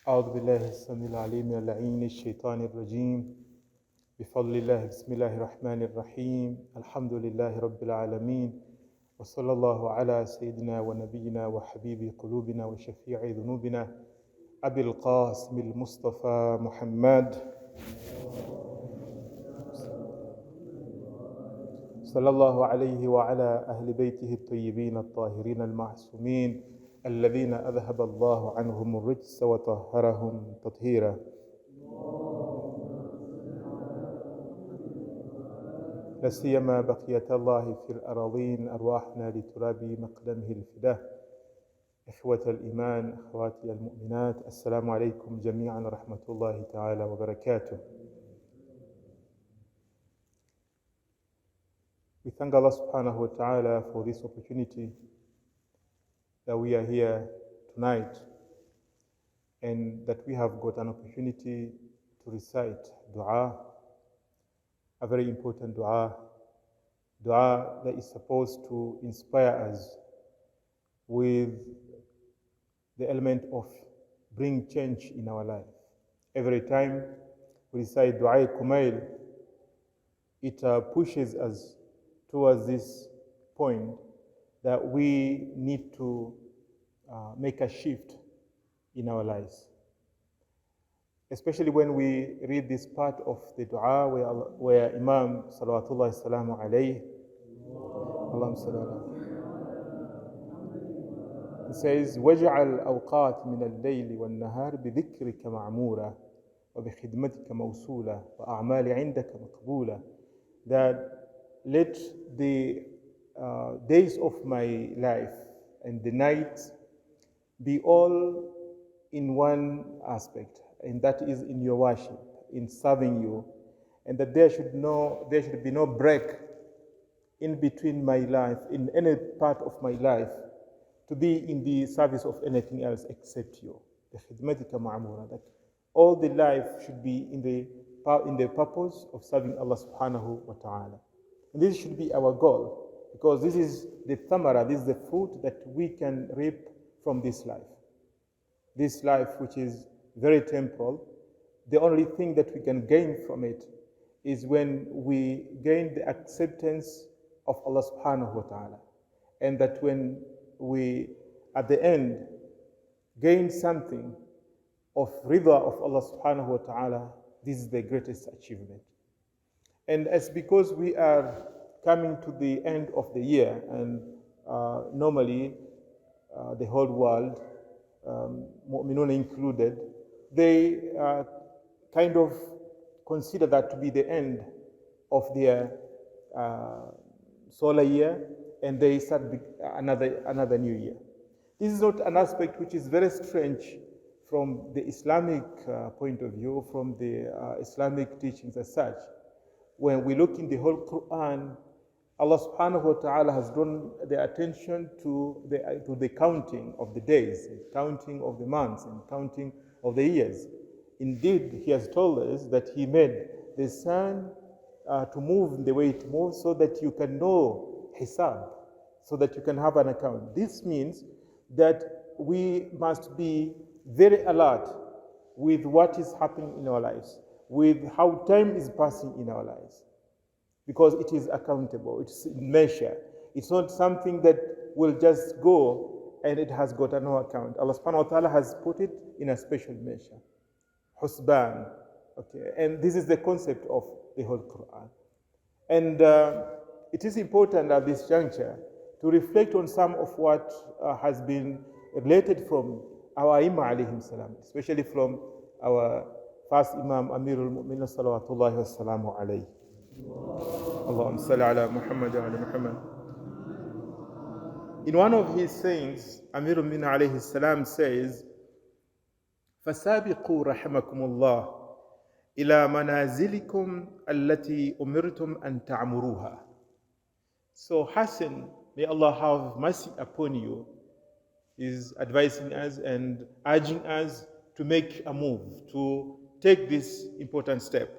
أعوذ بالله السميع العليم من اللعين الشيطان الرجيم بفضل الله بسم الله الرحمن الرحيم الحمد لله رب العالمين وصلى الله على سيدنا ونبينا وحبيب قلوبنا وشفيع ذنوبنا أبي القاسم المصطفى محمد صلى الله عليه وعلى أهل بيته الطيبين الطاهرين المعصومين الذين أذهب الله عنهم الرجس وطهرهم تطهيرا. لا سيما بقية الله في الأراضين أرواحنا لتراب مقدمه الفداه. إخوة الإيمان أخواتي المؤمنات السلام عليكم جميعا ورحمة الله تعالى وبركاته. We thank Allah subhanahu wa ta'ala for this opportunity that we are here tonight and that we have got an opportunity to recite dua, a very important dua that is supposed to inspire us with the element of bring change in our life. Every time we recite dua kumail, it pushes us towards this point that we need to make a shift in our lives. Especially when we read this part of the dua where Imam salawatullah salamu alayhi, he says, وَجْعَلْ أَوْقَاتِ مِنَ اللَّيْلِ وَالنَّهَارِ بِذِكْرِكَ مَعْمُورًا وَبِخِدْمَتِكَ مَوْصُولًا وَأَعْمَالِ عِنْدَكَ مَقْبُولًا. That let the days of my life and the night be all in one aspect, and that is in your worship, in serving you, and that there should be no break in between my life, in any part of my life, to be in the service of anything else except you. That all the life should be in the purpose of serving Allah subhanahu wa ta'ala. And this should be our goal, because this is the thamara, this is the fruit that we can reap from this life. This life, which is very temporal, the only thing that we can gain from it is when we gain the acceptance of Allah subhanahu wa ta'ala. And that when we, at the end, gain something of rida of Allah subhanahu wa ta'ala, this is the greatest achievement. And as because we are coming to the end of the year, and normally the whole world, mu'minun included, they kind of consider that to be the end of their solar year, and they start another new year. This is not an aspect which is very strange from the Islamic point of view, from the Islamic teachings as such. When we look in the whole Quran, Allah subhanahu wa ta'ala has drawn the attention to the counting of the days, counting of the months, and counting of the years. Indeed, He has told us that He made the sun to move in the way it moves so that you can know hisab, so that you can have an account. This means that we must be very alert with what is happening in our lives, with how time is passing in our lives, because it is accountable, it's in measure. It's not something that will just go and it has got no account. Allah subhanahu wa ta'ala has put it in a special measure. Husban. Okay, and this is the concept of the whole Quran. And it is important at this juncture to reflect on some of what has been related from our Imam alayhim salam, especially from our first Imam Amirul Mu'minin salawatullahi wa salamu alayhi. Allahumma salli ala Muhammad wa ala Muhammad. In one of his sayings, Amirul Mu'minin alayhi salam says, فَسَابِقُوا رَحِمَكُمُ اللَّهِ إِلَى مَنَازِلِكُمْ الَّتِي أُمِرْتُمْ أَن تَعْمُرُوهَا. So Hassan, may Allah have mercy upon you, is advising us and urging us to make a move, to take this important step.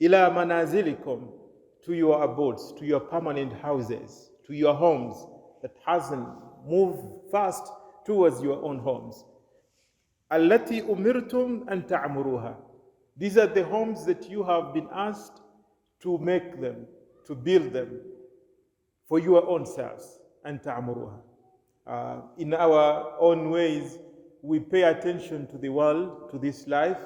Ila manazilikum, to your abodes, to your permanent houses, to your homes, that hasn't moved fast towards your own homes. التي أمرتم أن تعمروها. These are the homes that you have been asked to make them, to build them for your own selves. أن تعمروها. In our own ways, we pay attention to the world, to this life,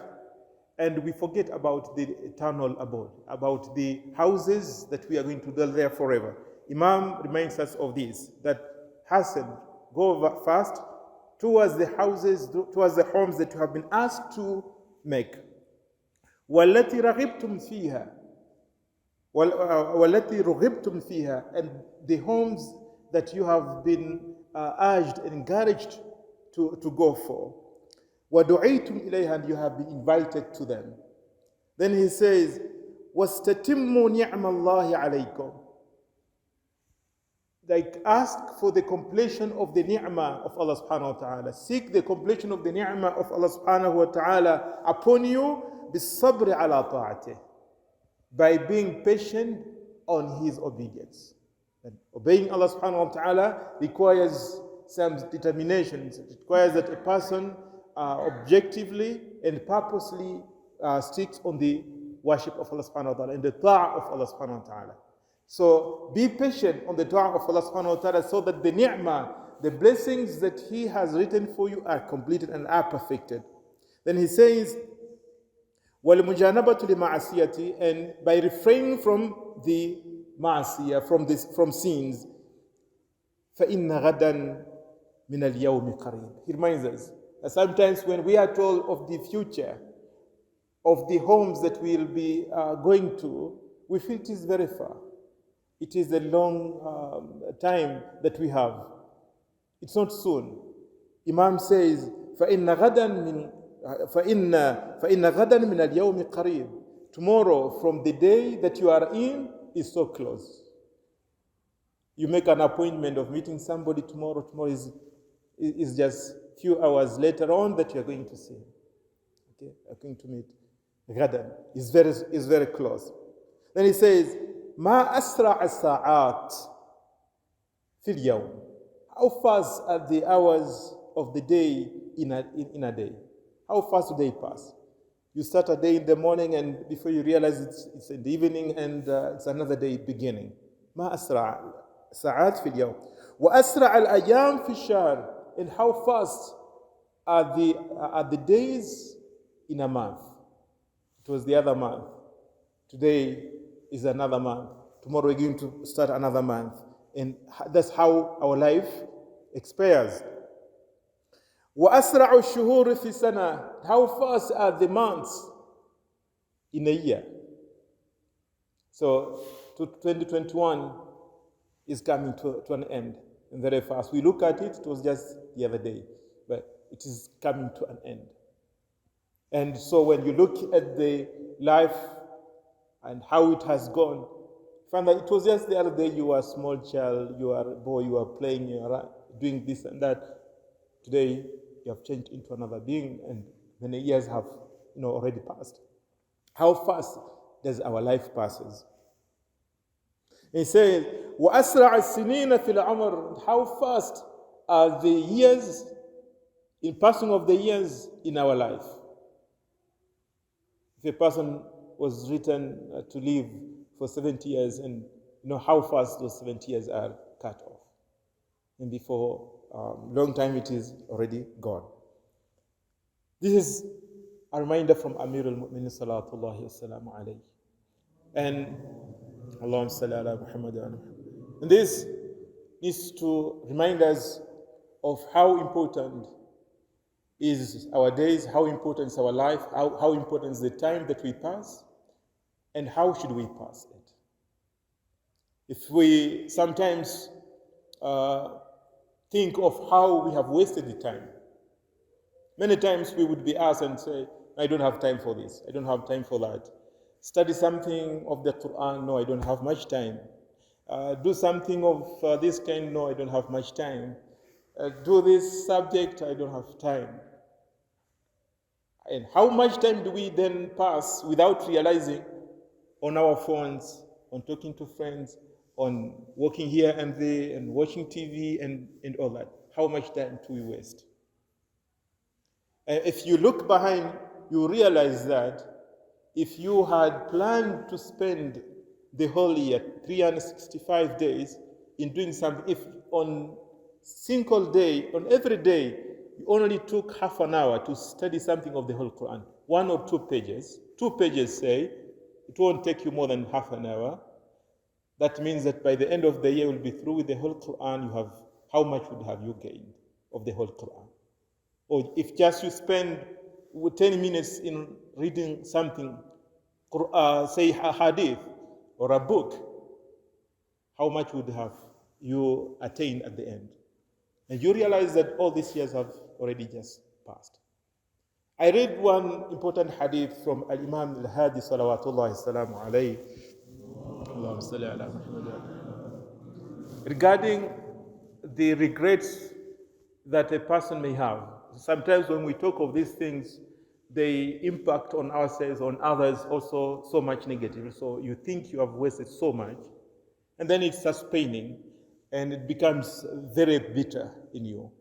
and we forget about the eternal abode, about the houses that we are going to dwell there forever. Imam reminds us of this, that hasten, go fast towards the houses, towards the homes that you have been asked to make. وَالَّتِي رَغِبْتُمْ فِيهَا وَالَّتِي رُغِبْتُمْ فِيهَا, and the homes that you have been urged and encouraged to go for. وَدُعِيتُمْ إِلَيْهَا, and you have been invited to them. Then he says, وَاسْتَتِمُّوا نِعْمَ اللَّهِ عَلَيْكُمْ. Like, ask for the completion of the ni'mah of Allah subhanahu wa ta'ala. Seek the completion of the ni'mah of Allah subhanahu wa ta'ala upon you, بِالصَّبْرِ عَلَى طَاعَتِهِ, by being patient on His obedience. And obeying Allah subhanahu wa ta'ala requires some determination. It requires that a person objectively and purposely sticks on the worship of Allah subhanahu wa ta'ala and the ta'ah of Allah subhanahu wa ta'ala. So be patient on the ta'ah of Allah subhanahu wa ta'ala so that the ni'mah, the blessings that He has written for you are completed and are perfected. Then he says, وَالْمُجَانَبَةُ لِمَعَصِيَةِ, and by refraining from the ma'asiyah, from sins, فَإِنَّ غَدًا مِنَ الْيَوْمِ قَرِيبٍ. He reminds us that sometimes when we are told of the future, of the homes that we'll be going to, we feel it is very far. It is a long time that we have. It's not soon. Imam says, فَإِنَّ غَدًا مِنَ الْيَوْمِ قَرِيبٍ. Tomorrow, from the day that you are in, is so close. You make an appointment of meeting somebody tomorrow. Tomorrow is just a few hours later on that you are going to see him. Okay, you are going to meet. Gadan is very close. Then he says, ما أسرع الساعات في اليوم. How fast are the hours of the day in a day? How fast do they pass? You start a day in the morning, and before you realize it's in the evening, and it's another day beginning. ما أسرع الساعات في اليوم وأسرع الأيام في الشهر. And how fast are the days in a month? It was the other month. Today is another month. Tomorrow we're going to start another month. And that's how our life expires. وَأَسْرَعُ الشُّهُورِ فِي سَنَةٍ. How fast are the months in a year? So 2021 is coming to an end, and very fast. We look at it, it was just the other day, but it is coming to an end. And so when you look at the life and how it has gone, find that it was just the other day you were a small child, you are a boy, you are playing, you are doing this and that. Today you have changed into another being, and many years have already passed. How fast does our life passes? He says, وَأَسْرَعَ السِّنِينَ فِي الْعُمْرِ. How fast are the years, in passing of the years in our life? If a person was written to live for 70 years, and how fast those 70 years are cut off. And before a long time it is already gone. This is a reminder from Amir al-Mu'minin salatullahi wassalamu alayhi. And Allahumma salli ala Muhammad wa ala Muhammad. And this needs to remind us of how important is our days, how important is our life, how important is the time that we pass, and how should we pass it. If we sometimes think of how we have wasted the time, many times we would be asked and say, I don't have time for this, I don't have time for that. Study something of the Quran, no, I don't have much time. Do something of this kind, no, I don't have much time. Do this subject, I don't have time. And how much time do we then pass without realizing on our phones, on talking to friends, on walking here and there, and watching TV and all that? How much time do we waste? If you look behind, you realize that if you had planned to spend the whole year, 365 days, in doing something, if on single day, on every day, you only took half an hour to study something of the whole Quran, 1 or 2 pages, 2 pages say, it won't take you more than half an hour. That means that by the end of the year, you'll be through with the whole Quran. You have, how much would have you gained of the whole Quran? Or if just you spend 10 minutes in reading something, say a hadith or a book, how much would have you attained at the end? And you realize that all these years have already just passed. I read one important hadith from Al-Imam Al-Hadi salawatullahi salamu alayhi, Allahumma salli ala Muhammad, regarding the regrets that a person may have. Sometimes when we talk of these things, they impact on ourselves, on others also so much negative. So you think you have wasted so much, and then it starts paining, and it becomes very bitter in you.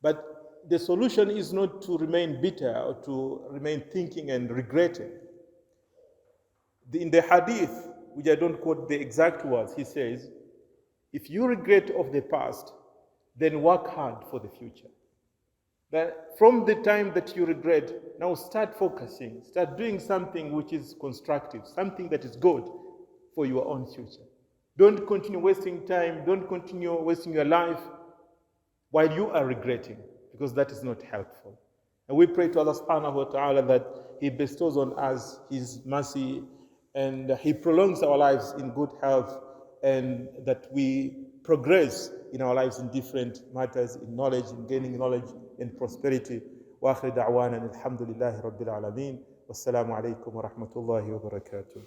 But the solution is not to remain bitter or to remain thinking and regretting. In the hadith, which I don't quote the exact words, he says, if you regret of the past, then work hard for the future. That from the time that you regret, now start focusing, start doing something which is constructive, something that is good for your own future. Don't continue wasting time, don't continue wasting your life while you are regretting, because that is not helpful. And we pray to Allah subhanahu wa ta'ala that He bestows on us His mercy and He prolongs our lives in good health, and that we progress in our lives in different matters, in knowledge, in gaining knowledge, in prosperity. Wa akhir da'wana alhamdulillahi rabbil alameen. Wassalamu alaikum wa rahmatullahi wa barakatuh.